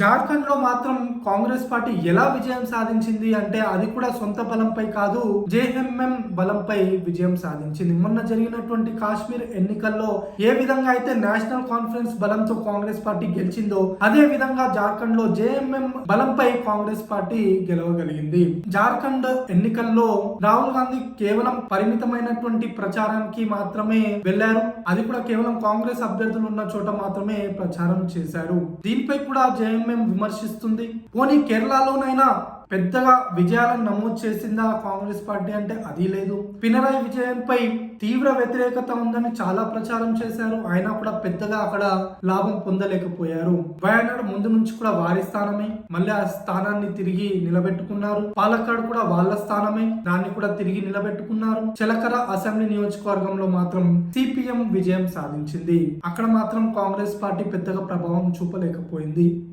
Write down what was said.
జార్ఖండ్ లో మాత్రం కాంగ్రెస్ పార్టీ ఎలా విజయం సాధించింది అంటే అది కూడా సొంత బలంపై కాదు, జేఎంఎం బలంపై విజయం సాధించింది. మొన్న జరిగినటువంటి కాశ్మీర్ ఎన్నికల్లో ఏ విధంగా అయితే నేషనల్ కాన్ఫరెన్స్ బలంతో కాంగ్రెస్ పార్టీ గెలిచిందో అదే విధంగా జార్ఖండ్ లో జేఎంఎం బలంపై కాంగ్రెస్ పార్టీ గెలవగలిగింది. జార్ఖండ్ ఎన్నికల్లో రాహుల్ గాంధీ కేవలం పరిమితమైనటువంటి ప్రచారానికి మాత్రమే వెళ్లారు. అది కూడా కేవలం కాంగ్రెస్ అభ్యర్థులు ఉన్న చోట మాత్రమే ప్రచారం చేశారు. దీనిపై కూడా జేఎంఎం విమర్శిస్తుంది. పోనీ కేరళలోనైనా పెద్దగా విజయాలను నమోదు చేసిందా కాంగ్రెస్ పార్టీ అంటే అది లేదు. పినరాయి విజయన్ పై తీవ్ర వ్యతిరేకత ఉందని చాలా ప్రచారం చేశారు. అయినా కూడా పెద్దగా అక్కడ లాభం పొందలేకపోయారు. వయనాడు ముందు నుంచి కూడా వారి స్థానమే, మళ్ళీ ఆ స్థానాన్ని తిరిగి నిలబెట్టుకున్నారు. పాలక్కాడ్ కూడా వాళ్ళ స్థానమే, దాన్ని కూడా తిరిగి నిలబెట్టుకున్నారు. చిలకర అసెంబ్లీ నియోజకవర్గంలో మాత్రం సిపిఎం విజయం సాధించింది. అక్కడ మాత్రం కాంగ్రెస్ పార్టీ పెద్దగా ప్రభావం చూపలేకపోయింది.